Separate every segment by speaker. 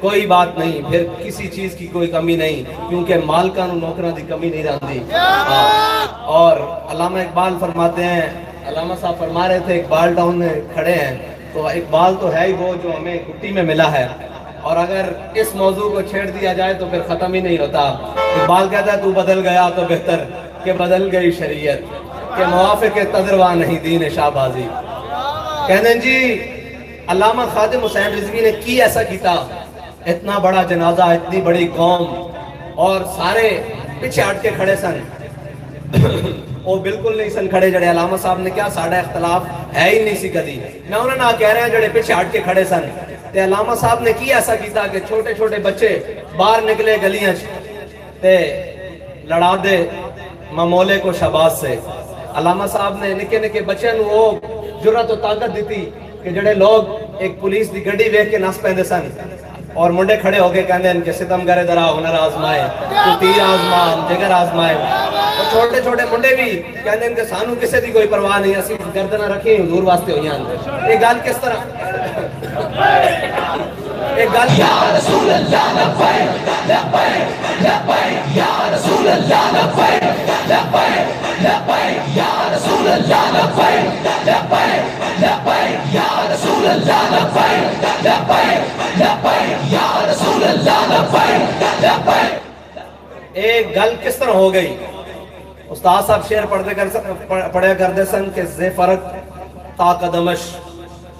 Speaker 1: کوئی بات نہیں، پھر کسی چیز کی کوئی کمی نہیں، کیونکہ مالکان و نوکران دی کمی نہیں رہتی۔ اور علامہ اقبال فرماتے ہیں، علامہ صاحب فرما رہے تھے اقبال ٹاؤن میں کھڑے ہیں، تو اقبال تو ہے ہی وہ جو ہمیں گٹی میں ملا ہے، اور اگر اس موضوع کو چھیڑ دیا جائے تو پھر ختم ہی نہیں ہوتا۔ اقبال کہتا ہے تو بدل گیا تو بہتر کہ بدل گئی شریعت، کہ موافق تدروا نہیں دین شہبازی۔ کہتے ہیں جی علامہ خادم حسین رضوی نے کی ایسا کیتا، اتنا بڑا جنازہ، اتنی بڑی قوم، اور سارے پیچھے ہٹ کے کھڑے سن، وہ بالکل نہیں سن کھڑے جڑے علامہ صاحب نے کیا ساڑھا اختلاف ہے ہی نہیں سی کدی، میں انہوں نے کہہ رہے ہیں جڑے پیچھے ہٹ کے کھڑے سن، تے علامہ صاحب نے کی ایسا کیتا کہ چھوٹے چھوٹے بچے باہر نکلے گلیاں تے لڑا دے ممولے کو شہباز سے۔ علامہ صاحب نے نکے نکے بچے نو وہ جرات و طاقت دیتی کہ جڑے لوگ ایک پولیس دی گڈی ویکھ کے نس پیندے سن، اور منڈے کھڑے ہو کے کہندے ہیں کہ ستم کرے درا ہنر آزمائے، تو تیر آزما جگر آزمائے، اور چھوٹے چھوٹے منڈے بھی کہندے ہیں کہ سانو کسے دی کوئی پرواہ نہیں، اسی گردنہ رکھی حضور واسطے ہوئی ہیں۔ ایک گل کس طرح، ایک گل
Speaker 2: یا رسول اللہ لبیک لبیک لبیک یا رسول اللہ لبیک لبیک لبیک یا رسول اللہ لبیک لبیک لبیک یا رسول اللہ لبیک لبیک لبیک یا رسول اللہ لبیک لبیک۔
Speaker 1: ایک گل کس طرح ہو گئی، استاد صاحب شعر پڑھیا کرتے سن کہ زے فرق تا قدمش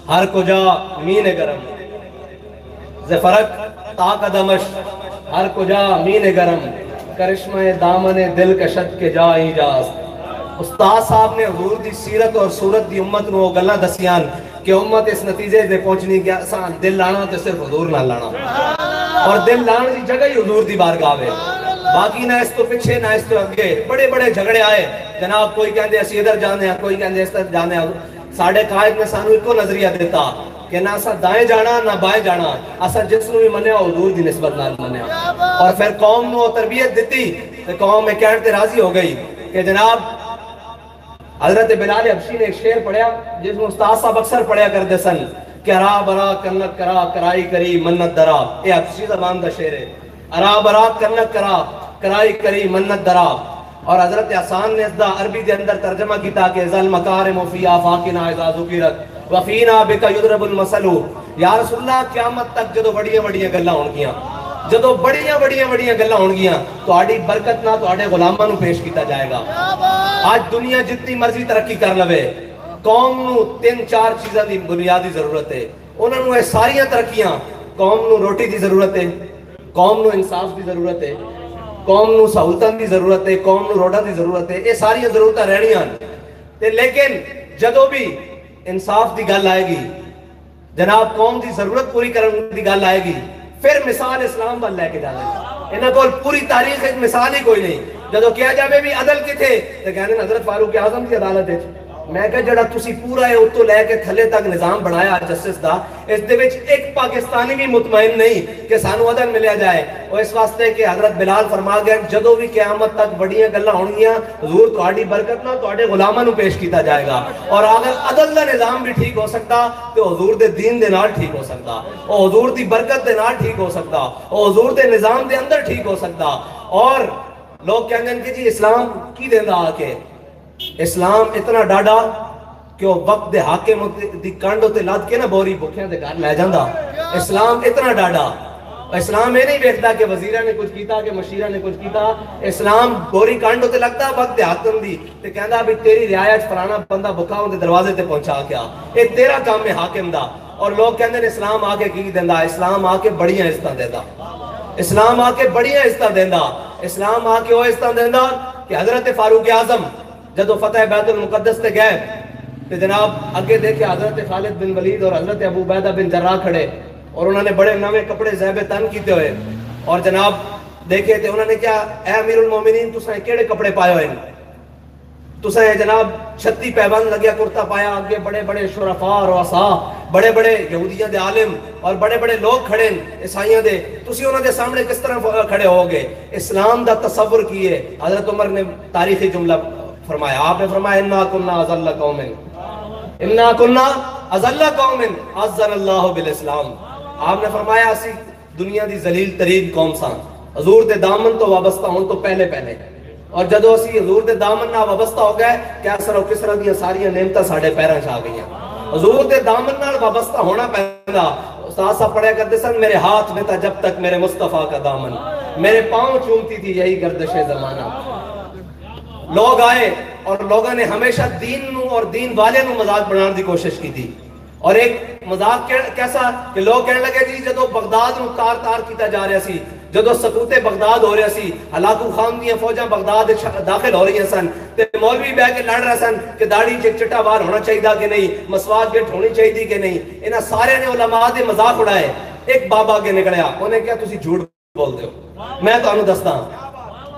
Speaker 1: ہر کجا مین گرم، زے فرق تا قدمش ہر کجا مین گرم، کرشمہ دامن دل کشت کے جا ایجاز۔ استاد صاحب نے حضور دی سیرت اور صورت دی امت نو گلہ دسیان کہ امت اس نتیجے دے پہنچنی کہ آسان دل لانا تے صرف حضور نہ لانا، اور دل لانا دی جگہ ہی حضور دی بارگاہ ہے، باقی نہ اس تو پیچھے نہ اس تو اگے۔ بڑے بڑے جھگڑے آئے جناب، کوئی کہندے اسی ادھر جانے ہیں، کوئی کہندے اس طرف جانے ہیں۔ ساڑھے قائد نے سانو ایک کو نظریہ دیتا کہ نہ اسا دائیں جانا نہ بائیں جانا، اسا جس نو بھی منیا حضور دی نسبت نہ منیا، اور پھر قوم نو تربیت دیتی تو قوم میں کہنے تے راضی ہو گئی کہ جناب حضرت بلال حبشی نے ایک شعر پڑھیا جس میں استاد صاحب اکثر پڑھیا کرتے سن کہ ارا برا کنک کرا کرائی کری منت درا، یہ حبشی زبان دا شعر ہے، ارا برا کنک کرا کرائی کری منت درا، اور حضرت حسان نے اس دا عربی دے اندر ترجمہ کیتا کہ ذل مکارم فی آفاقنا اذا ذکرت وفینا بک یضرب المثل۔ یا رسول اللہ قیامت تک جدو بڑیاں بڑیاں گلاں ہون گیاں، جدو بڑیاں گلاں ہون گیاں تو آڑی برکت نہ تو آڑے غلاماں نو پیش کیتا جائے گا۔ آج دنیا جتنی مرضی ترقی کر لوے، قوم نو 3-4 چیزاں دی بنیادی ضرورت ہے، انہوں نے ساریاں ترقیاں، قوم نو روٹی دی ضرورت ہے، قوم نو انصاف دی ضرورت ہے، قوم نو سہولتاں دی ضرورت ہے، قوم نو روڈا دی ضرورت ہے، یہ ساری ضرورتاں رہنیاں، لیکن جدو بھی انصاف دی گل آئے گی، جناب قوم دی ضرورت پوری کرنے دی گل آئے گی، پھر مثال اسلام وال لے کے جانا ہے۔ انہاں کول پوری تاریخ ایک مثال ہی کوئی نہیں، جدو کیا جاوے بھی عدل کتے تو کہنے حضرت فاروق اعظم کی عدالت ہے، میں کہا جڑا تسی پورا ہے اتو لے کے تھلے تک نظام بڑھایا جسٹس دا، اس دے وچ ایک پاکستانی بھی مطمئن نہیں کہ سانو عدل ملیا جائے، اور اس واسطے کہ حضرت بلال فرما گئے جدو بھی قیامت تک بڑیاں گلاں ہونگیاں حضور تہاڈی برکت نہ تہاڈے غلاماں نو پیش کیتا جائے گا، اور اگر عدل دا نظام بھی ٹھیک ہو سکتا تو حضور دے دین دے نال ٹھیک ہو سکتا، اور حضور دی برکت دے نال ٹھیک ہو سکتا، اور حضور دے نظام دے اندر ٹھیک ہو سکتا۔ اور لوگ کہیں گے کہ جی اسلام کی دیندہ آکے، اسلام اتنا ڈاڈا کہ وہ وقت دے حاکم دی کانڈ ہوتے لاد کے نا بوری بکھیاں دے گھر لے جاندہ۔ اسلام اتنا ڈاڈا، اسلام یہ نہیں بیکھتا کہ وزیرہ نے کچھ کیتا کہ مشیرہ نے کچھ کیتا، اسلام بوری کانڈ ہوتے لگتا وقت دے حاکم دی تے کہندا ابھی تیری رعایت فلانا بندہ بکھا ہوندے دروازے تے پہنچا کیا، اے تیرا کام ہے حاکم دا۔ اور لوگ کہندے ہیں اسلام آ کے کی دیندہ، اسلام آ کے بڑیاں عزتاں دیندہ، اسلام آ کے بڑیاں عزتاں دیندہ، اسلام آ کے وہ عزتاں دیندہ کہ حضرت فاروق اعظم جدو فتح بیت المقدس تے گئے تو جناب اگے دیکھے حضرت خالد بن ولید اور حضرت ابو عبیدہ بن جراح کھڑے، اور انہوں نے بڑے نوے کپڑے زیب تن کیتے ہوئے، اور جناب دیکھے تھے انہوں نے کیا اے امیر المومنین تساں کیڑے کپڑے پائے ہوئے، تساں جناب چھتی پیبند لگیا کرتا پایا، آگے بڑے بڑے شرفاء اور رؤساء، بڑے بڑے یہودیاں دے عالم اور بڑے بڑے لوگ کھڑے عیسائیاں دے، تسی انہوں دے سامنے کس طرح کھڑے ہوگے؟ اسلام دا تصور کیے۔ حضرت عمر نے تاریخی جملہ فرمایا، آپ نے فرمایا انا کنا اذل قوم انا کنا اذل قوم عزنا اللہ بالاسلام۔ آپ نے فرمایا اسی دنیا دی ذلیل ترین قوم سان حضور دے دامن تو وابستہ ہون تو پہلے پہلے اور جدو اسی حضور دے دامن نہ وابستہ ہو گئے کیسر و کسرا دیا ساری نعمتاں ساڈے پیراں چ آ گئیاں حضور دے دامن نال وابستہ ہونا پیندا استاد صاحب پڑھیا کرتے سن میرے ہاتھ میں تھا جب تک میرے مصطفیٰ کا دامن میرے پاؤں چومتی تھی یہی گردش زمانہ لوگ آئے اور لوگوں نے ہمیشہ دین نو اور دین والے نو مذاق بنانے دی کوشش کی تھی اور ایک مذاق کیسا کہ لوگ کہنے لگے جی جدو بغداد نو تار تار کیتا جا رہا سی جدو سقوط بغداد ہو رہا سی ہلاکو خان دیاں فوجاں بغداد داخل ہو رہی ہیں سن تے مولوی بہ کے لڑ رہے سن کہ داڑھی چٹا بار ہونا چاہیے کہ نہیں مسواک گٹ ہونی چاہیے کہ نہیں انہاں سارے نے علماء دے مذاق اڑائے ایک بابا کے نکلیا انہیں کیا تسی جھوٹ بول دے ہو میں تانوں دستا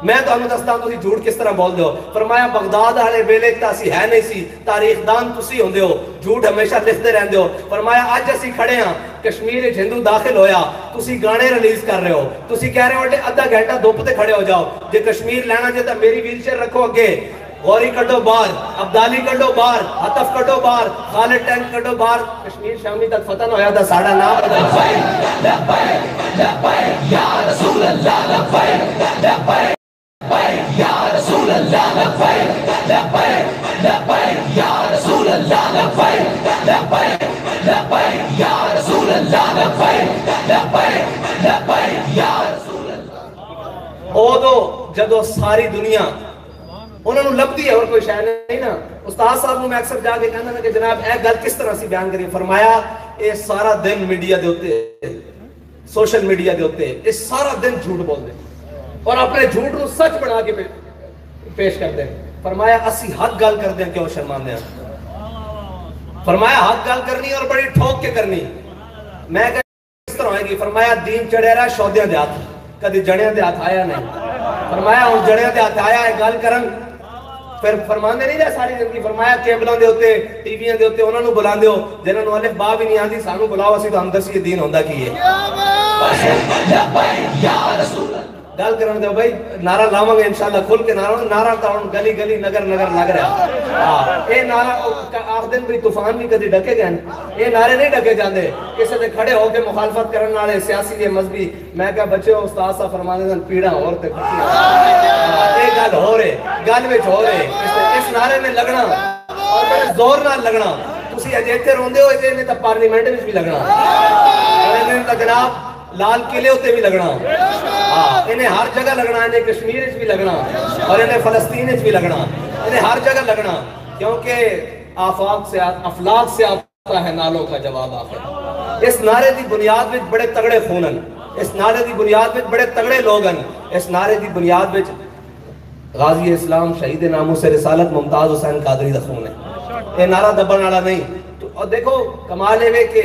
Speaker 1: تسی جھوٹ کس طرح بول دے ہو فرمایا بغداد والے ویلے تاسی ہے نہیں سی تاریخ دان تسی ہوندے ہو جھوٹ ہمیشہ لکھتے رہندے ہو فرمایا اج اسی کھڑے ہاں کشمیر وچ ہندو داخل ہویا تسی گانے ریلیز کر رہے ہو تسی کہہ رہے ہو آدھا گھنٹہ دھوپ تے کھڑے ہو جاؤ جے کشمیر لینا جے تے میری ویل چیئر رکھو اگے غوری کڈو باہر عبدالی کڈو باہر عطف کڈو باہر خالد ٹینک کڈو باہر کشمیر شامی تک فتح نہ ہویا تھا ساڑا نام
Speaker 2: لبیک لبیک لبیک یا رسول اللہ لبیک لبیک یا رسول اللہ لبیک لبیک لبیک یا رسول اللہ لبیک لبیک لبیک یا رسول اللہ لبیک لبیک لبیک یا رسول اللہ
Speaker 1: اودو جدو ساری دنیا انہوں نے لبدی ہے اور کوئی شاید نہیں نا استاد صاحب نے میں اکثر جا کے کہنا کہ جناب اے گل کس طرح سی بیان کری فرمایا اے سارا دن میڈیا دے ہوتے سوشل میڈیا دے ہوتے اے سارا دن جھوٹ بول دے اور اپنے جھوٹ نو سچ بنا کے پیش کر دیں فرمایا اسی حق گل کر دیں کیوں شرماندے ہیں فرمایا حق گل کرنی اور بڑی ٹھوک کے کرنی میں کہا کس طرح ہوئے گی فرمایا دین چڑھے رہا شودیاں دے ہاتھ کدی جڑیاں دے ہاتھ آیا نہیں فرمایا ہوں جڑیاں دے ہاتھ آیا ہے گل کرن پھر فرماندے نہیں رہے ساری زندگی فرمایا کیبلوں دے ہوتے ٹی ویاں دے ہوتے انہوں نے بلان دے ہو جنہوں نے الف با بھی نہیں آندی سانو بلاو اسی تو ہم دسی دین ہوندہ کی ہے گل کرن دے بھائی نعرہ لاواں گے انشاءاللہ کھل کے نعرہ تاؤن گلی گلی نگر نگر لگ رہا اے نعرہ آخ دن بھی طوفان بھی کدی ڈکے گئے اے نعرے نہیں ڈکے جاندے کسی دے کھڑے ہو کے مخالفت کرن والے سیاسی یہ مذہبی میں کہا بچے ہو استاد صاحب فرمانے دن پیڑا اور تے اے گل ہو رہے گل وچ ہو رہے اس نعرے میں لگنا اور بڑے زور نال لگنا تسی اجیتے روندے ہو اے نے تے پارلیمنٹ وچ بھی لگنا اور نے تے جناب لال قلعے ہوتے بھی لگنا انہیں ہر جگہ لگنا انہیں کشمیر بھی لگنا اور انہیں فلسطین بھی لگنا انہیں ہر جگہ لگنا کیونکہ آفاق سے افلاق سے آتا ہے نالوں کا جواب آخر اس نعرے دی بنیاد میں بڑے تگڑے خونن اس نعرے دی بنیاد میں بڑے تگڑے لوگن اس نعرے دی بنیاد میں غازی اسلام شہید ناموس رسالت ممتاز حسین قادری دا خون ہے یہ نعرہ دبن والا نہیں اور دیکھو کمال ہے کہ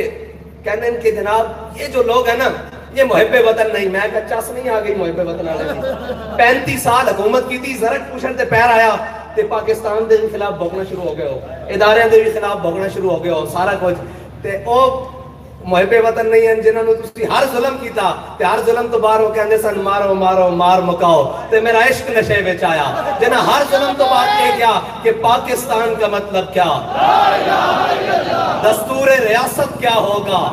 Speaker 1: کہنے ان کے جناب یہ جو لوگ ہیں نا یہ محب وطن نہیں میں کچا سے نہیں آگئی محب وطن آنے 35 سال حکومت کی تھی زرک پوشن تے پیر آیا تے پاکستان دے خلاف بھوکنا شروع ہو گئے ہو اداریاں دے خلاف بھوکنا شروع ہو گئے ہو سارا کچھ تے او محب وطن نہیں ہیں جنہوں نے تسی ہر ظلم کیتا تے ہر ظلم تو باہر ہو کہنے سن مارو مارو مار مکاؤ تے میرا عشق نشے بچ آیا جنہاں ہر ظلم تو بات کہے گیا کہ پاکستان کا مطلب کیا دستور ریاست کیا ہوگا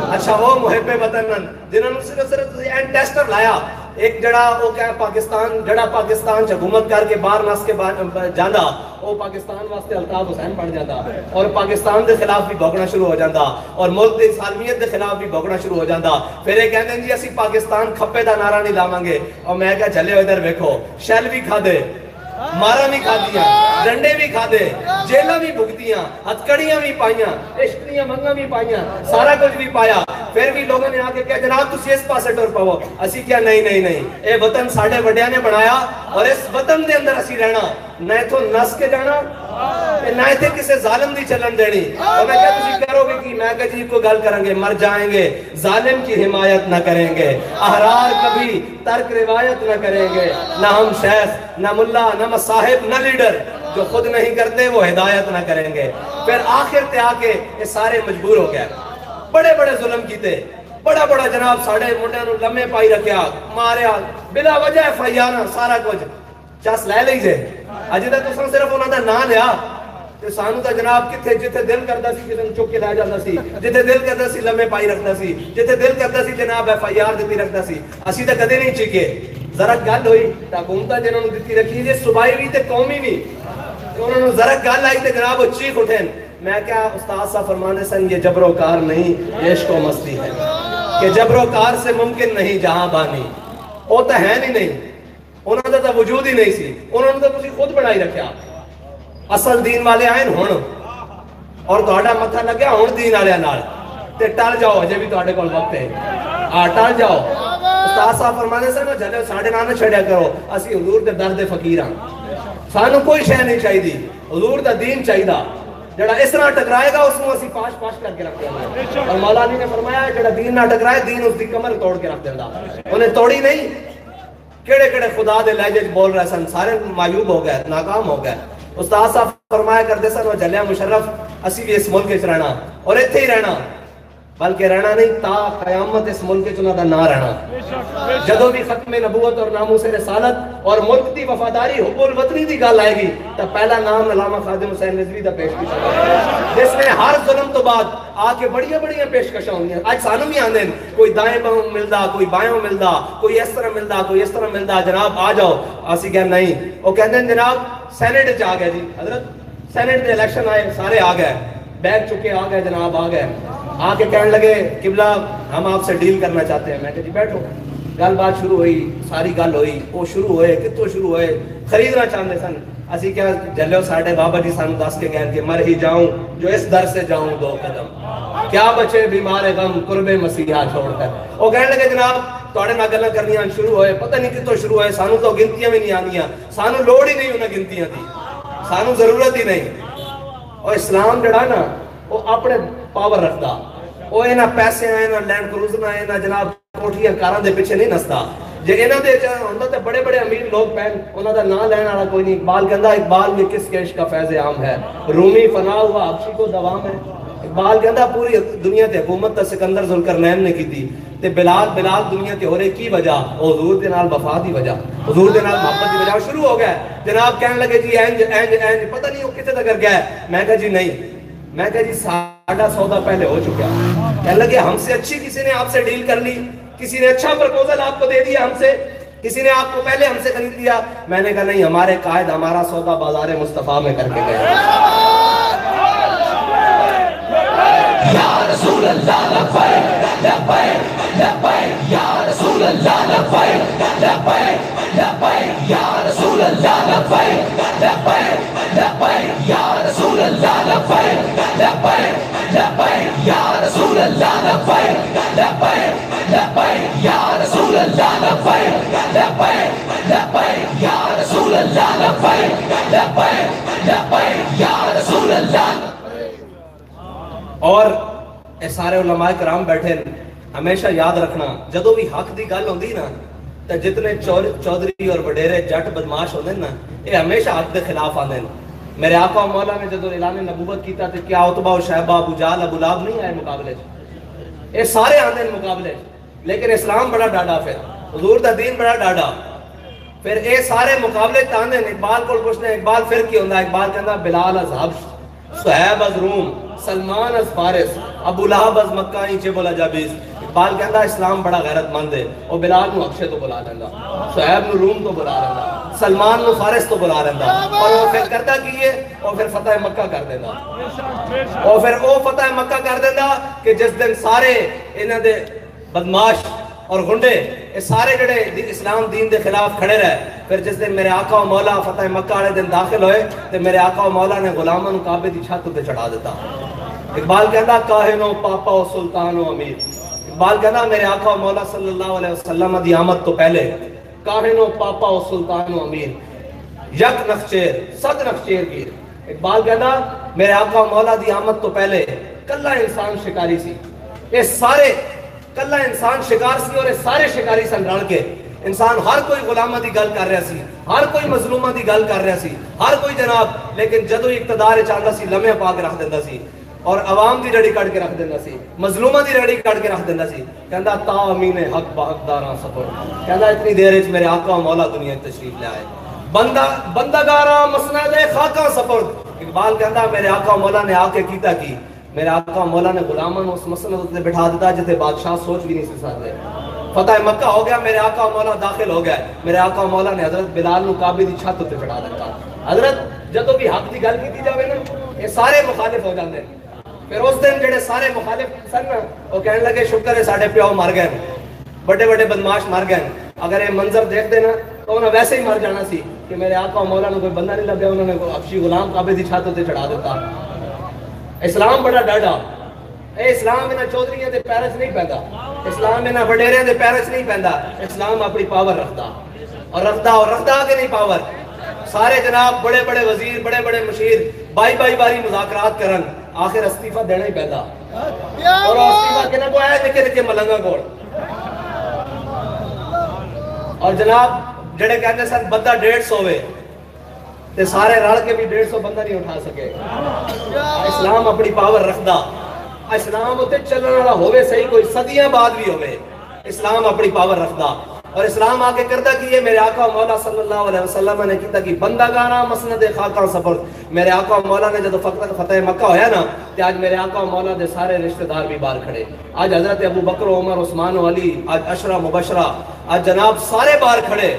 Speaker 1: اچھا وہ محب وطن جنہوں نے صرف اینڈ ٹیسٹر لایا ایک جڑا وہ کیا پاکستان جڑا پاکستان حکومت کر کے باہر نس کے جانا وہ پاکستان واسطے الطاف حسین بن جاتا اور پاکستان دے خلاف بھی بھوکنا شروع ہو جاتا اور ملک دی سالمیت دے خلاف بھی بھوکنا شروع ہو جاتا پھر یہ کہتے ہیں جی اسی پاکستان کھپے دا نعرہ نہیں لاواں گے اور میں کہا چلے ادھر ویکھو شیل بھی کھا دے مارا بھی کھا دیا ڈنڈے بھی کھا دے جیلہ بھی بھگتیاں ہتکڑیاں بھی پائیاں عشقیاں منگاں بھی پائیاں سارا کچھ بھی پایا پھر بھی لوگوں نے آکے کہا جناب تسی اس پاسے ٹور پاؤ اسی کیا نہیں اے وطن ساڑھے وڈیاں نے بنایا اور اس وطن دے اندر اسی رہنا نہ تو نس کے جانا نہ تھے کسے ظالم دی چلن دینی اور میں کہا تسی کرو گے کہ میں کہا جی کو گل کریں گے مر جائیں گے ظالم کی حمایت نہ کریں گے احرار کبھی ترک روایت نہ کریں گے نہ ہم شیخ نہ ملا نہ مصاحب نہ لیڈر جو خود نہیں کرتے وہ ہدایت نہ کریں گے پھر آخر تے آکے یہ سارے مجبور ہو گئے بڑے بڑے ظلم کیتے بڑا بڑا جناب ساڑھے منڈے نو لمحے پائی رکھیا ماریا بلا وجہ فیانا سارا کچھ چاس لے لیجے اجے تک تساں صرف انہاں دا نام لیا تے سانو تا جناب کتھے جتھے دل کردا سی کسے نوں چک کے لے جاندا سی، جتھے دل کردا سی لمے پائی رکھدا سی، جتھے دل کردا سی جناب FIR دتی رکھدا سی، اسی تے کدے نہیں چکے۔ ذرا گل ہوئی تے حکومتاں جنہاں نوں دتی رکھی جے صوبائی بھی تے قومی بھی، انہوں نے ذرا گل آئی تے جناب وہ چیخ اٹھیں۔ میں کیا استاد صاحب فرمانے سن یہ جبر و کار نہیں عشق و مستی ہے، کہ جبر و کار سے ممکن نہیں جہاں بانی، وہ تو ہے نہیں، انہوں نے تو وجود ہی نہیں سی، انہوں نے تو تسی خود بنائی رکھیا۔ اصل دین والے آئے ہن اور تہاڈا متھا لگیا ہن دین والے نال تے ٹل جاؤ، اجے بھی تہاڈے کول وقت ہے، ٹل جاؤ۔ استاد صاحب فرمانے سن جلے ساڈے نال نہ چھڑیا کرو، اسی حضور دے در دے فقیر ہاں، سانو کوئی شے نہیں چاہیے، حضور دا دین چاہیے، جڑا اس طرح ٹکرائے گا اس کو اسی پاش پاش کر کے رکھ دیں۔ اور مولا علی نے فرمایا جڑا دین نہ ٹکرائے دین اس دی کمر توڑ کے رکھ دیندا، انہیں توڑی نہیں۔ کیڑے کیڑے خدا دے لہجے بول رہے سن، سارے معیوب ہو گئے، ناکام ہو گئے۔ استاد صاحب فرمایا کرتے سن وہ جلیا مشرف اسی بھی اس ملک وچ رہنا اور ایتھے ہی رہنا، بلکہ رہنا نہیں تا قیامت اس ملک وچ انہاں دا نہ رہنا۔ جدوں بھی ختم نبوت اور ناموس رسالت اور ملک دی وفاداری حب الوطنی دی گل آئے گی تو پہلا نام علامہ خادم حسین رضوی دا پیش کیتا گیا، جس نے ہر ظلم تو بعد آ کے بڑیاں بڑیاں پیشکشاں ہوندیاں۔ اج سانوں بھی آندے کوئی دائیں باؤں ملدا، کوئی بائیں ملدا، کوئی اس طرح ملدا، کوئی اس طرح ملدا، جناب آ جاؤ، اسی کہ نہیں، وہ کہندے ہیں جناب سینٹ وچ آ گئے جی حضرت، سینٹ دے الیکشن آئے سارے آ گئے، بیگ چکے آ گئے جناب، آ گئے، آ کے کہنے لگے قبلہ ہم آپ سے ڈیل کرنا چاہتے ہیں۔ میں کہا جی بیٹھو، گل بات شروع ہوئی، ساری گل ہوئی، وہ شروع ہوئے کتوں شروع ہوئے، خریدنا چاہتے سن۔ اسی کیا جلو ساڈے بابا جی سانو دس کے گئے کہ مر ہی جاؤں جو اس در سے جاؤں دو قدم، کیا بچے بیمار غم قرب مسیحا چھوڑ کر۔ وہ کہنے لگے جناب تواڈے نال گلاں کرنیاں شروع ہوئے، پتہ نہیں کتوں شروع ہوئے، سانو تو گنتیاں بھی نہیں آندیاں، سانو لوڑ ہی نہیں انہاں گنتیاں دی، سانو ضرورت ہی نہیں۔ اور اسلام جڑا نا وہ اپنے پاور رکھدا، وہ اینا پیسے اینا لینڈ کروزر اینا جناب کوٹھیاں کاراں دے پیچھے نہیں نسدا۔ جے اینا دے ہوندا تے بڑے بڑے امیر لوگ پہن انہاں دا نام لینا والا کوئی نہیں۔ اقبال کہندا اقبال میں کس کیش کا فیض عام ہے، رومی فنا ہوا حبشی کو دوام ہے۔ اقبال کہندا پوری دنیا تے حکومت تے سکندر ذوالقرنین نے کیتی تے بلال دنیا تے ہو رہے کی وجہ، حضور دے نال وفا دی وجہ، حضور دے نال محبت دی وجہ۔ شروع ہو گئے جناب کہنے لگے جی اینج اینج اینج، پتہ نہیں وہ کتے تک گیا۔ میں کہا جی نہیں، میں کہا جی ساڈا سودا پہلے ہو چکا۔ کہنے لگے ہم سے اچھی کسی نے آپ سے ڈیل کر لی، کسی نے اچھا پرپوزل آپ کو دے دیا ہم سے، کسی نے آپ کو پہلے ہم سے خرید لیا۔ میں نے کہا نہیں، ہمارے قائد ہمارا سودا بازار مصطفیٰ میں کر کے گئے۔
Speaker 2: یا رسول اللہ لبیک لبیک لبیک یا رسول اللہ لبیک لبیک لبیک یا رسول اللہ لبیک لبیک لبیک یا رسول اللہ لبیک لبیک لبیک یا رسول اللہ لبیک لبیک لبیک یا رسول اللہ لبیک لبیک لبیک یا رسول اللہ لبیک لبیک لبیک یا رسول اللہ۔
Speaker 1: اور اے سارے علماء کرام بیٹھے ہمیشہ یاد رکھنا جدو بھی حق دی گل ہوندی نا تے جتنے چودھری اور وڈیرے جٹ بدماش ہوندے نا یہ ہمیشہ حق دے خلاف آندے۔ میرے آقا و مولا نے جدو اعلان نبوت کیتا تے کیا عتبہ و شیبہ ابو جہل ابو لہب نہیں آئے مقابلے چ، یہ سارے آندے مقابلے، لیکن اسلام بڑا ڈاڈا، پھر حضور دا دین بڑا ڈاڈا، پھر اے سارے مقابلے تاندے۔ اقبال کو پوچھنے اقبال پھر کی ہوندا، اقبال کہندا بلال از حبش، صہیب از روم، سلمان از فارس، ابو لہب از مکہ ہی چبل اجابیس۔ اقبال کہندا اسلام بڑا غیرت مند ہے، وہ بلال نو حبشے تو بلا لیندا، صہیب نو روم تو بلا لیندا، سلمان نو فارس تو بلا لیندا، اور وہ پھر کرتا کیے اور پھر فتح مکہ کر دیندا، اور پھر وہ فتح مکہ کر دیندا کہ جس دن سارے انہاں دے بدماش اور گنڈے یہ سارے جڑے اسلام دین دے خلاف کھڑے رہے، پھر جس دن میرے آقا و مولا فتح مکہ والے دن داخل ہوئے تو میرے آقا و مولا نے غلاماں نوں کعبے دی چھت تے چڑھا دیتا۔ اقبال کہندا کاہن و پاپا و سلطان و امیر، اقبال کہندا میرے آقا و مولا صلی اللہ علیہ وسلم دی آمد تو پہلے کاہن و پاپا و سلطان و امیر، یک نخچیر صد نخچیر گیر۔ اقبال کہندا میرے آقا و مولا دی آمد تو پہلے کلا انسان شکاری سی، یہ سارے کلا انسان شکار سی اور سارے شکاری سن رل کے۔ انسان ہر کوئی غلامہ دی گل کر رہا سی، ہر کوئی مظلومہ دی گل کر رہا سی، ہر کوئی جناب، لیکن جدو اقتدار چاہتا سی لمحے پا کے رکھ دینا سی اور عوام دی رڑی کٹ کے رکھ دینا سی، مظلومہ دی رڑی کٹ کے رکھ دینا سی۔ کہندا تا امین حق با حقداراں سفر، کہندا اتنی دیر وچ میرے آقا و مولا دنیا تشریف لے آئے، بندگاراں مسند خاکاں سپرد، اقبال کہندا میرے آقا مولا نے آ کے کیتا کی، میرے آقا مولا نے غلاماں اس مسند تے بٹھا دیتا جتے بادشاہ سوچ بھی نہیں سی سکدے۔ فتح مکہ ہو گیا، میرے آقا مولا داخل ہو گیا، میرے آقا مولا نے حضرت بلال نو کعبے دی چھت تے چڑھا دیتا۔ حضرت جدوں بھی حق دی گل کیتی جاوے نا یہ سارے مخالف ہو جاندے۔ پھر اس دن جڑے سارے مخالف سن نا وہ کہنے لگے شکر ہے ساڈے پیو مر گئے، بڑے بڑے بدماش مر گئے، اگر یہ منظر دیکھ دینا تو انہیں ویسے ہی مر جانا سی کہ میرے آقا مولا نے کوئی بندہ نہیں لگا، انہوں نے حبشی غلام کعبے دی چھت تے چڑھا دیتا۔ اسلام بڑا ڈاڈا، اے اسلام انہاں چودھریاں دے پیراں وچ نہیں پیندا، اسلام انہاں وڈیریاں دے پیراں وچ نہیں پیندا، اسلام اپنی پاور رکھدا اور رکھدا کہ نہیں پاور۔ سارے جناب بڑے بڑے وزیر بڑے بڑے مشیر بائی باری مذاکرات کرن، آخر استعفیٰ دینا ہی پیندا، اور استعفیٰ کہنا کو ہے نکے نکے ملنگا کول۔ اور جناب جڑے کہتے سن بندہ 150 ہوئے تے سارے رل کے بھی 150 بندہ نہیں اٹھا سکے۔ اسلام اپنی پاور رکھدا، اسلام اتنے چلنے والا ہوئے صحیح کوئی صدیاں بعد بھی ہوئے، اسلام اپنی پاور رکھدا۔ اور اسلام آگے کردہ کیے میرے آقا مولا صلی اللہ علیہ وسلم نے کیتا کہ بندہ گانا مسند خاکاں سفر۔ میرے آقا مولا نے جب فتح مکہ ہویا نا تو آج میرے آقا مولا دے سارے رشتہ دار بھی باہر کھڑے، آج حضرت ابو بکر عمر عثمان و علی، آج عشرہ مبشرہ، آج جناب سارے باہر کھڑے،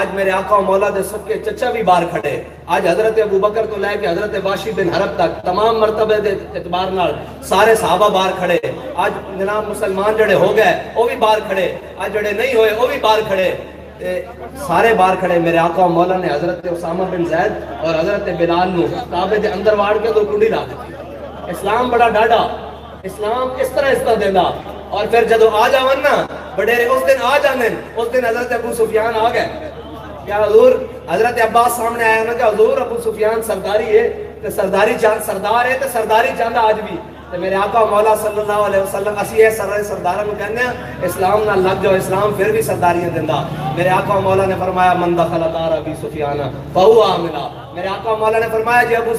Speaker 1: آج میرے آقا مولا دے سب کے چچا بھی باہر کھڑے، آج حضرت ابو بکر تو لے کے حضرت واشی بن حرب تک تمام مرتبے دے اعتبار نال سارے صحابہ باہر کھڑے، آج جناب مسلمان جڑے ہو گئے وہ بھی باہر کھڑے، آج جڑے نہیں ہوئے وہ بھی باہر کھڑے، سارے باہر کھڑے۔ میرے آقا مولا نے حضرت اسامہ بن زید اور حضرت بلال نو کعبے دے اندر واڑ کے تو کنڈی لا دیتی۔ اسلام بڑا ڈاڈا، اسلام اس طرح دینا۔ اور پھر جدو آ جاون نا بڑے اس دن آ جانے، اس دن حضرت ابو سفیان آ گئے، کیا حضور حضرت عباس سامنے آیا نا کہ حضور ابو سفیان سرداری ہے تو سرداری سردار ہے تو سرداری چاہتا آج بھی، تو میرے آقا مولا صلی اللہ علیہ وسلم اسی ہے سردارہ میں کہنے ہیں اسلام نہ لگ جاؤ، اسلام پھر بھی سرداریاں دیندہ۔ میرے آقا مولا نے فرمایا من دخل دار ابی سفیان فہو آمنا، میرے آقا مولا نے فرمایا جی ابو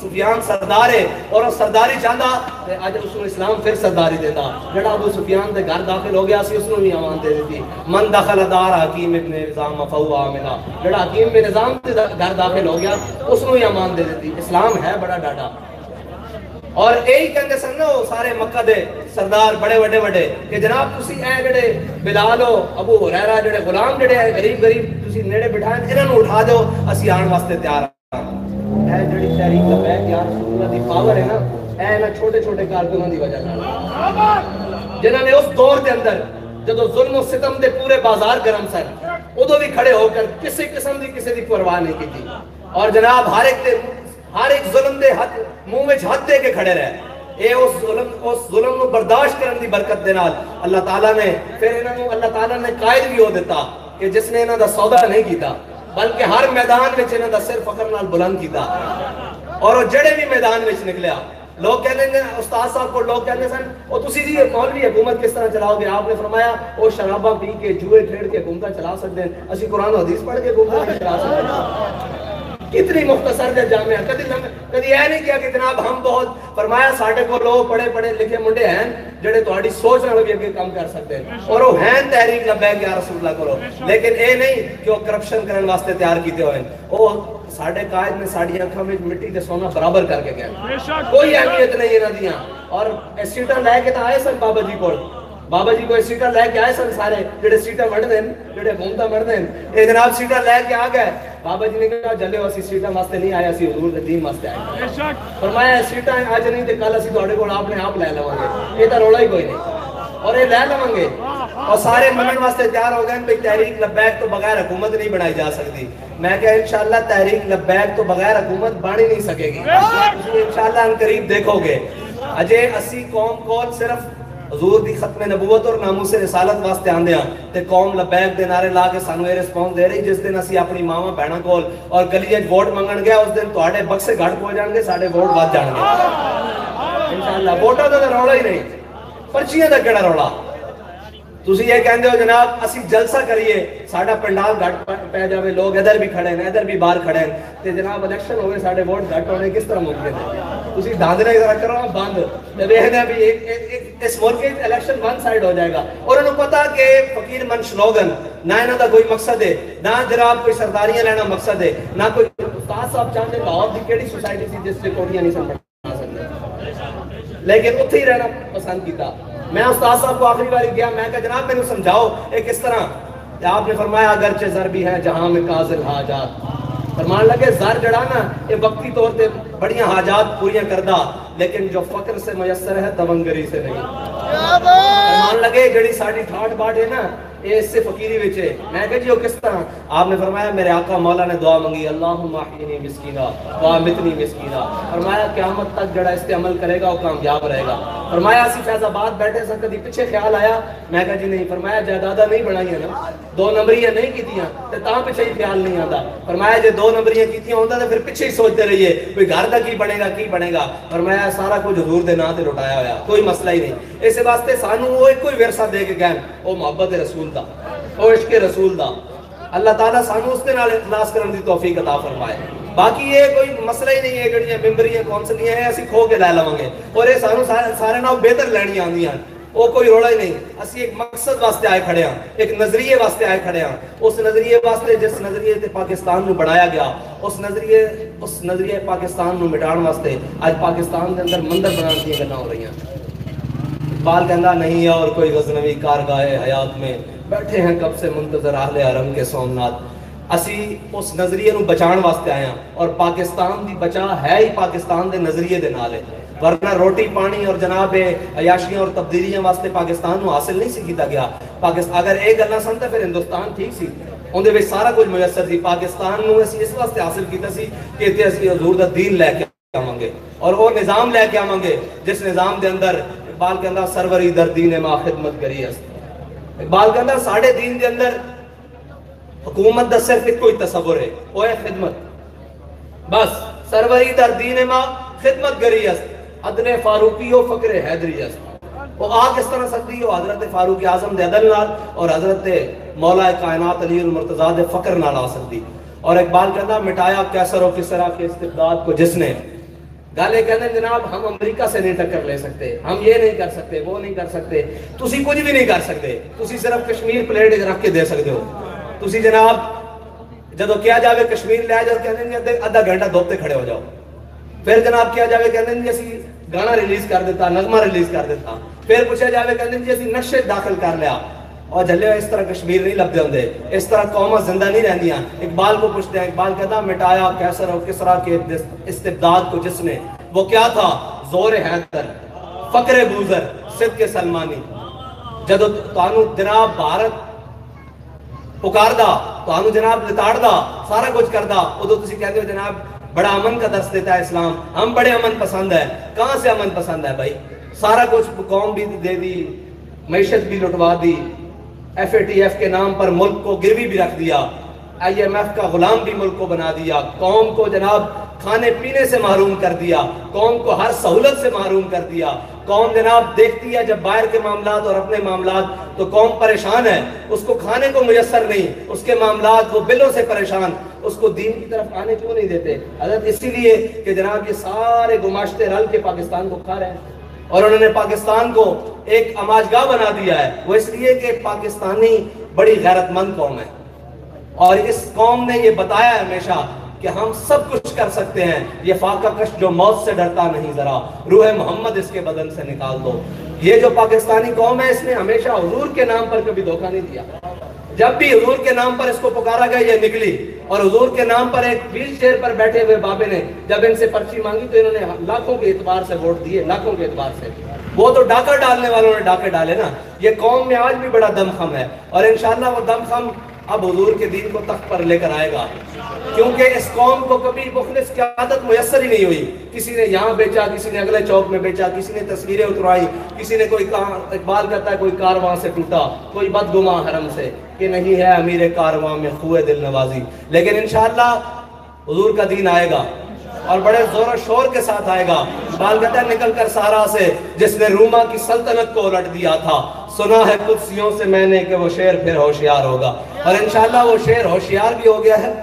Speaker 1: سفیان سردار ہے اور وہ سرداری چاہتا تو آج اس کو اسلام پھر سرداری دیتا۔ جڑا ابو سفیان دے گھر داخل ہو گیا سی اس نے بھی امان دے دیتی۔ من دخل دار حکیم ابن نظام فہو آمنا، جڑا حکیم ابن نظام دے گھر داخل ہو گیا اس نے بھی امان دے دیتی۔ اسلام ہے بڑا ڈاڈا۔ اور یہی کہتے سن نا وہ سارے مکہ دے سردار بڑے بڑے بڑے کہ جناب تسی اے جڑے بلال ہو ابو ہریرہ جڑے غلام جڑے غریب تسی نیڑے بٹھائیں انہاں نوں اٹھا دو اسی آن واسطے تیار ہاں۔ اے جڑی تحریک لبیک یا رسول اللہ دی پاور ہے نا اے نا چھوٹے چھوٹے کارکنوں دی وجہ نال جنہاں نے اس دور دے اندر جدو ظلم و ستم دے پورے بازار گرم سن ادو بھی کھڑے ہو کر کسی قسم دی کسی دی پرواہ نہیں کی تھی، اور جناب ہر ایک ظلم دے منہ میں ہاتھ دے کے کھڑے رہے۔ اے اس ظلم نو برداشت کرن دی برکت دے نال اللہ تعالیٰ نے پھر انہاں نو اللہ تعالیٰ نے قائد بھی ہو دیتا کہ جس نے انہاں دا سودا نہیں کیتا بلکہ ہر میدان وچ انہاں دا سر فخر نال بلند کیتا، اور وہ جڑے بھی میدان وچ نکلیا لوگ کہنے ہیں استاد صاحب کو لوگ کہنے سن وہ تسی جی مولوی حکومت کس طرح چلاؤ گے؟ آپ نے فرمایا وہ شراباں پی کے جوئے کھیڑ کے حکومت چلا سکتے ہیں، اسی قرآن و حدیث پڑھ کے حکومت نہیں چلا سکتے ہیں۔ کتنی مختصر دے جامعہ کدی یہ نہیں کیا کہ جناب ہم بہت فرمایا ساڑھے کو لوگ پڑھے لکھے منڈے ہیں جڑے تہاڈی سوچ نال بھی اگے کام کر سکتے ہیں، اور وہ ہیں تحریک لبیک یا رسول اللہ کرو، لیکن اے نہیں کہ وہ کرپشن کرنے واسطے تیار کیتے ہوئے وہ ساڑھے قائد نے ساڑھی آنکھاں میں مٹی تے سونا برابر کر کے گیا، کوئی اہمیت نہیں انہاں دیاں۔ اور سیٹاں لے کے تو آئے سن بابا جی کو، بابا جی کو سیٹاں لے کے آئے سن سارے جڑے سیٹاں وڑ دین جڑے حکومتاں وڑ دین، اے جناب سیٹاں لے کے آ گئے۔ بابا جی نے کہا جلو اسی سیٹاں واسطے نہیں آئے، اسی حضور دے دین واسطے آئے۔ فرمایا سیٹاں اج نہیں تے کل اسی تہاڈے کول آپ نے آپ لے لواں گے، یہ تو رولا ہی کوئی نہیں، اور یہ لے لواں گے۔ اور سارے منن واسطے تیار ہو گئے بھئی تحریک لبیک تو بغیر حکومت نہیں بنائی جا سکتی۔ میں کہا انشاءاللہ تحریک لبیک تو بغیر حکومت بن ہی نہیں سکے گی، انشاءاللہ ان قریب دیکھو گے۔ اجے اسی قوم کو صرف حضور دی ختم نبوت اور ناموس رسالت واسطے آندے ہیں تے قوم لبیک دے نعرے لا کے سانو یہ رسپانس دے رہی جس دن اسی اپنی ماواں بہناں کول اور گلی وچ ووٹ منگن گیا اس دن تہاڈے بکسے گھٹ ہو جان گے، ساڈے ووٹ ود جان گے انشاءاللہ۔ ووٹاں دا رولا ہی نہیں، پرچیاں دا کیڑا رولا؟ تسی یہ کہندے ہو جناب اسی جلسہ کریے ساڈا پنڈال گھٹ پہ جاوے، لوگ ادھر بھی کھڑے ہیں ادھر بھی باہر کھڑے ہیں تے جناب الیکشن ہوئے ساڈے ووٹ گھٹ ہونے کس طرح ممکن ہے؟ تسی دھاندنے ذرا کرو بند تے ویکھدے بھی اس ملک وچ الیکشن ون سائڈ ہو جائے گا، اور انہوں پتہ کہ فقیر من شلوگن نہ انہاں دا کوئی مقصد ہے، نہ جناب کوئی سرداریاں لینا مقصد ہے، نہ کوئی استاد استاد صاحب چاہتے لاہور کی کیڑی سوسائٹی سی جس سے کوڑیاں نہیں سن سکتے، لیکن اتنے ہی رہنا پسند کیتا. میں استاد صاحب کو آخری باری گیا، میں کہا جناب میں نے سمجھاؤ ایک اس طرح، آپ نے فرمایا اگرچہ زر بھی ہے جہاں میں قاضل حاجات. فرمان لگے زر جڑا نا یہ وقتی طور پہ بڑیاں حاجات پوریاں کردہ، لیکن جو فقر سے میسر ہے دونگری سے نہیں. فرمان لگے جڑی ساڑی ٹھاٹ باٹ ہے نا یہ اس سے فقیری وچے. میں کہا جی وہ کس طرح؟ آپ نے فرمایا میرے آقا مولا نے دعا منگی اللہم احیینی مسکینہ وامتنی مسکینہ. فرمایا قیامت تک جڑا اس پہ عمل کرے گا وہ کامیاب رہے گا. فرمایا اسی فیض آباد بیٹھے سا کدی پیچھے خیال آیا؟ میں کہا جی نہیں. فرمایا جائیداداں نہیں بنائی ہیں نا، 2 نمبریاں نہیں کیتیاں تے تاں پیچھے ہی خیال نہیں آتا. فرمایا جے 2 نمبریاں کیتیاں ہوندہ تو پھر پیچھے ہی سوچتے رہیے کوئی گھر دا کی بنے گا کی بنے گا. فرمایا سارا کچھ حضور دے نام تے لٹایا ہوا کوئی مسئلہ ہی نہیں. اس واسطے سانو وہ ایک کوئی ورثہ دے کے گئے وہ محبت رسول دا، وہ عشق رسول دا. اللہ تعالیٰ سانو اس کے نال اخلاص کرنے دی توفیق عطا فرمائے. باقی یہ کوئی مسئلہ ہی نہیں ہے جڑیاں ممبریاں کونسلیاں ہیں اسی کھو کے لے لواں گے اور یہ سانو سارے نال بہتر لینی آندیاں. وہ کوئی رولا ہی نہیں. اسی ایک مقصد واسطے آئے کھڑے ہیں، ایک نظریے واسطے آئے کھڑے ہیں. اس نظریے واسطے جس نظریے تے پاکستان نو بنایا گیا اس نظریے پاکستان نو مٹان واسطے آج پاکستان دے اندر مندر بنان دی گلاں ہو رہی ہیں. اقبال کہندا نہیں ہے اور کوئی غزنوی کارگاہ حیات میں بیٹھے ہیں کب سے منتظر اہل حرم کے سومنات. اسی اس نظریے نو بچان واسطے آئے ہیں اور پاکستان دی بچا ہے ہی پاکستان دے نظریے دے نال ہے. ورنہ روٹی پانی اور جناب عیاشیاں اور تبدیلیاں واسطے پاکستان نو حاصل نہیں سی کیتا گیا. اگر ایک گلاں سن تے پھر ہندوستان ٹھیک سی، اندے وچ سارا کچھ میسر سی. پاکستان نو اسی اس واسطے حاصل کیتا سی کہ اتنے اسی حضور دا دین لے کے آواں گے اور وہ نظام لے کے آواں گے جس نظام دے اندر اقبال کہندا سروری در دین ما خدمت کری است. اقبال کہندا ساڑھے دین دے اندر حکومت دا صرف ایک کوئی تصور ہے، وہ ہے خدمت. بس سروری در دین ما خدمت کری است، عدل فاروقی و فقر حیدری است. وہ آ کس طرح سکتی ہو حضرت فاروق اعظم دے عدل نال اور حضرت مولا کائنات علی المرتضیٰ دے فقر نال آ سکتی. اور اقبال کہندا مٹایا کیسر و کسرا کے استبداد کو جس نے. گالے کہنے جناب ہم امریکہ سے نہیں ٹکر لے سکتے، ہم یہ نہیں کر سکتے وہ نہیں کر سکتے. تسی کچھ بھی نہیں کر سکتے، تسی صرف کشمیر پلیٹ رکھ کے دے سکتے ہو. تسی جناب جدو کیا جاوے کشمیر لے جاؤ کہنے آدھا گھنٹہ دھوپتے کھڑے ہو جاؤ. پھر جناب کیا جاوے کہنے جی اسی گانا ریلیز کر دیتا، نغمہ ریلیز کر دیتا. پھر پوچھا جاوے کہنے جی اسی نشے داخل کر لیا. اور جھلے اس طرح کشمیر نہیں لبدے ہوندے، اس طرح قومیں زندہ نہیں رہندیاں. اقبال کو پوچھتے ہیں، اقبال کہتا مٹایا کیسر و کسرا کے استبداد کو جس نے. وہ کیا تھا؟ زور حیدر، فقر بوزر، صدق سلمانی. جدو تانوں جناب بھارت پکاردہ، تانوں جناب لتاڑدہ، سارا کچھ کردہ، ادو تسی کہتے ہو جناب بڑا امن کا درس دیتا ہے اسلام، ہم بڑے امن پسند ہے. کہاں سے امن پسند ہے بھائی؟ سارا کچھ قوم بھی دے دی، معیشت بھی لٹوا دی، FATF کے نام پر ملک کو گروی بھی رکھ دیا، IMF کا غلام بھی ملک کو بنا دیا، قوم کو جناب کھانے پینے سے محروم کر دیا، قوم کو ہر سہولت سے محروم کر دیا. قوم جناب دیکھتی ہے جب باہر کے معاملات اور اپنے معاملات تو قوم پریشان ہے، اس کو کھانے کو میسر نہیں، اس کے معاملات وہ بلوں سے پریشان، اس کو دین کی طرف آنے کیوں نہیں دیتے؟ حضرت اسی لیے کہ جناب یہ سارے گماشتے رل کے پاکستان کو کھا رہے ہیں اور انہوں نے پاکستان کو ایک اماجگاہ بنا دیا ہے. وہ اس لیے کہ پاکستانی بڑی غیرت مند قوم ہے اور اس قوم نے یہ بتایا ہے ہمیشہ کہ ہم سب کچھ کر سکتے ہیں. یہ فاقہ کش جو موت سے ڈرتا نہیں ذرا روح محمد اس کے بدن سے نکال دو. یہ جو پاکستانی قوم ہے اس نے ہمیشہ حضور کے نام پر کبھی دھوکہ نہیں دیا. جب بھی حضور کے نام پر اس کو پکارا گیا یہ نکلی. اور حضور کے نام پر ایک ویل چیئر پر بیٹھے ہوئے بابے نے جب ان سے پرچی مانگی تو انہوں نے لاکھوں کے اعتبار سے ووٹ دیے، لاکھوں کے اعتبار سے. وہ تو ڈاکہ ڈالنے والوں نے ڈاکے ڈالے نا. یہ قوم میں آج بھی بڑا دم خم ہے اور انشاءاللہ وہ دم خم اب حضور کے دین کو تخت پر لے کر آئے گا. کیونکہ اس قوم کو کبھی مخلص کی عادت میسر ہی نہیں ہوئی. کسی نے یہاں بیچا، کسی نے اگلے چوک میں بیچا، کسی نے تصویریں اترائی، کسی نے کوئی اقبال کہتا ہے کوئی کارواں سے ٹوٹا، کوئی بدگماں حرم سے کہ نہیں ہے امیر کارواں میں خوئے دل نوازی. لیکن انشاءاللہ حضور کا دین آئے گا اور بڑے زور و شور کے ساتھ آئے گا. اقبال کہتا ہے نکل کر سارا سے جس نے روما کی سلطنت کو الٹ دیا تھا، سنا ہے قدسیوں سے میں نے کہ وہ شیر پھر ہوشیار ہوگا. اور انشاءاللہ وہ شیر ہوشیار بھی ہو گیا ہے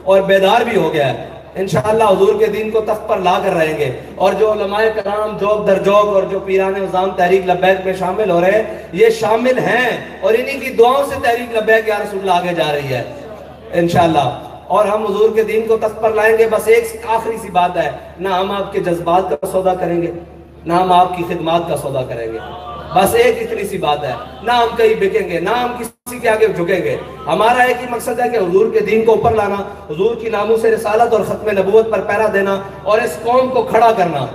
Speaker 1: اور بیدار بھی ہو گیا ہے. انشاءاللہ حضور کے دین کو تخت پر لا کر رہیں گے. اور جو علماء کرام جوک در جوک اور جو پیران نظام تحریک لبیک میں شامل ہو رہے ہیں یہ شامل ہیں اور انہی کی دعاؤں سے تحریک لبیک یا رسول اللہ آگے جا رہی ہے انشاءاللہ. اور ہم حضور کے دین کو تخت پر لائیں گے. بس ایک آخری سی بات ہے، نہ ہم آپ کے جذبات کا سودا کریں گے، نہ ہم آپ کی خدمات کا سودا کریں گے. بس ایک اتنی سی بات ہے، نہ ہم کہیں بکیں گے، نہ ہم کسی کے آگے جھکیں گے. ہمارا ایک ہی مقصد ہے کہ حضور کے دین کو اوپر لانا، حضور کی ناموس رسالت اور ختم نبوت پر پہرا دینا، اور اس قوم کو کھڑا کرنا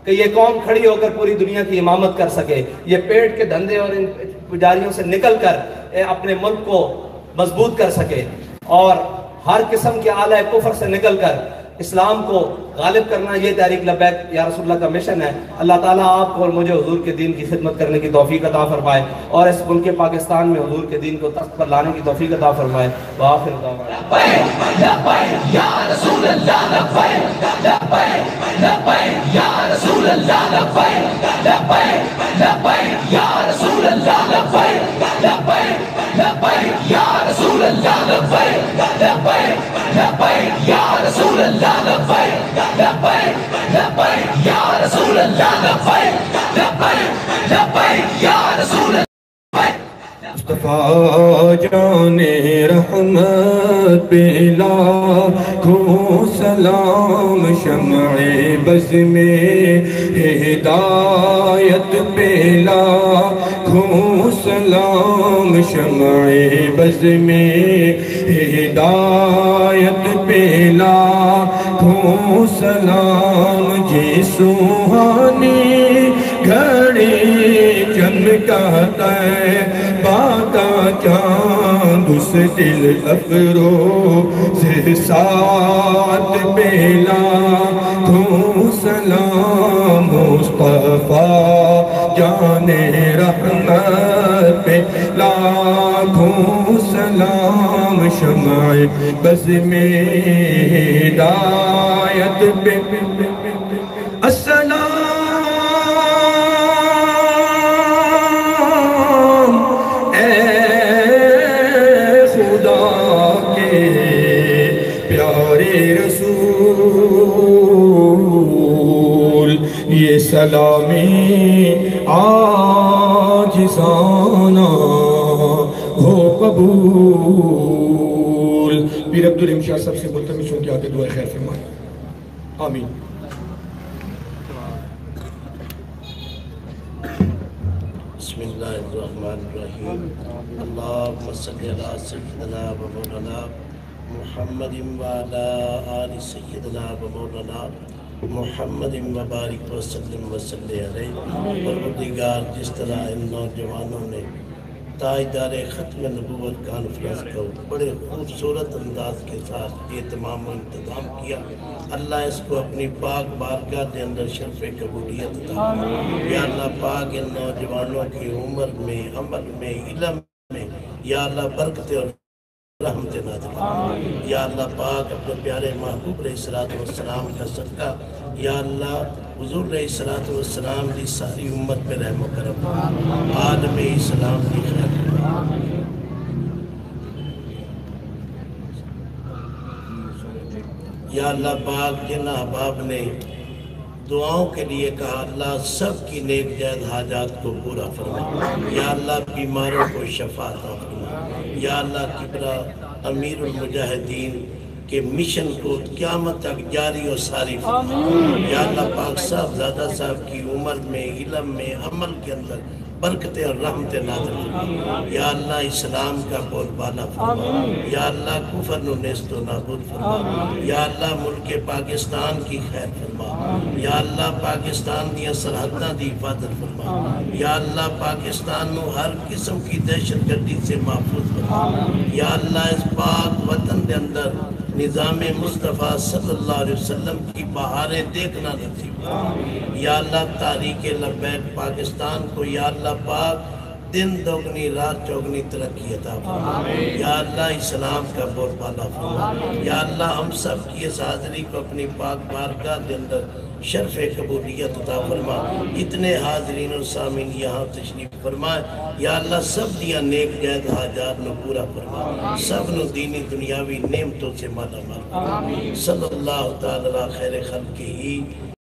Speaker 1: کہ یہ قوم کھڑی ہو کر پوری دنیا کی امامت کر سکے. یہ پیٹ کے دھندے اور ان پجاریوں سے نکل کر اپنے ملک کو مضبوط کر سکے، اور ہر قسم کے آلہ کفر سے نکل کر اسلام کو غالب کرنا. یہ تحریک لبیک یا رسول اللہ کا مشن ہے. اللہ تعالیٰ آپ کو اور مجھے حضور کے دین کی خدمت کرنے کی توفیق عطا فرمائے، اور اس ملک پاکستان میں حضور کے دین کو تخت پر لانے کی توفیق عطا فرمائے. وآخر دعوانا
Speaker 2: لبیک لبیک یا رسول اللہ لبیک لبیک لبیک یا رسول اللہ لبیک لبیک لبیک یا رسول اللہ لبیک لبیک لبیک یا رسول اللہ لبیک لبیک لبیک یا رسول اللہ لبیک لبیک لبیک یا رسول اللہ لبیک لبیک لبیک یا رسول اللہ.
Speaker 3: مصطفیٰ جان رحمت پہ لاکھوں سلام، شمع بز میں ہدایت پہ لاکھوں سلام، شمع بز میں ہدایت پہ لاکھوں سلام. جی سوہانی گھڑی چمکاتا ہے باقا چاند، اس دل افروز ساتھ پہ لاکھوں سلام. مصطفیٰ جان رحمت پہ لاکھوں سلام، شمع بز میں ہدایت پہ السلام. یہ سلامی عاجزانہ ہو قبول. پیر عبدالرحیم شاہ صاحب سے ملتمس ہوں کہ آگے دعا خیر فرمائیں. آمین.
Speaker 4: بسم اللہ الرحمن الرحیم. اللہم صلی علی سیدنا و مولانا محمد وعلی آل سیدنا و مولانا محمد مبارک وسلم وسلم علیہ. پروردگار جس طرح ان نوجوانوں نے تاجدار ختم نبوت کانفرنس کو بڑے خوبصورت انداز کے ساتھ اہتمام و انتظام کیا، اللہ اس کو اپنی پاک بارگاہ کے اندر شرف قبولیت عطا. یا اللہ پاک ان نوجوانوں کی عمر میں، عمل میں، علم میں یا اللہ برکت اور رحمت نازل. یا اللہ پاک اپنے پیارے محبوب علیہ السلام کا صدقہ یا اللہ حضور علیہ السلام کی ساری امت پہ رحم و کرم، عالم اسلام کی خیر. یا اللہ پاک جن احباب نے دعاؤں کے لیے کہا، اللہ سب کی نیک جائز حاجات کو پورا فرما. یا اللہ بیماروں کو شفا عطا فرما. یا اللہ کبرا امیر المجاہدین کے مشن کو قیامت تک جاری و ساری فرما. یا اللہ پاک صاحبزادہ صاحب کی عمر میں، علم میں، عمل کے اندر برکتیں اور رحمت نازل فرما. یا اللہ اسلام کا بول بالا فرما. یا اللہ کفر نو نیست و نابود فرما. یا اللہ ملک پاکستان کی خیر فرما. یا اللہ پاکستان دیا سرحداں دی حفاظت فرما. یا اللہ پاکستان نو ہر قسم کی دہشت گردی سے محفوظ فرما. یا اللہ اس پاک وطن دے اندر نظام مصطفیٰ صلی اللہ علیہ وسلم کی بہاریں دیکھنا نصیب. یا اللہ تحریک لبیک پاکستان کو یا اللہ پاک دن دوگنی رات چوگنی ترقی عطا فرما. یا اللہ اسلام کا بول بالا فرما. یا اللہ ہم سب کی اس حاضری کو اپنی پاک بارگاہ کے اندر شرف قبولیت عطا فرما. اتنے حاضرین و سامعین یہاں تشریف فرمائے. یا اللہ سب دیا نیک جائز حاجات نو پورا فرما. سب نو دینی دنیاوی نعمتوں سے مالا مال فرما. صلی اللہ تعالی خیر خلقہ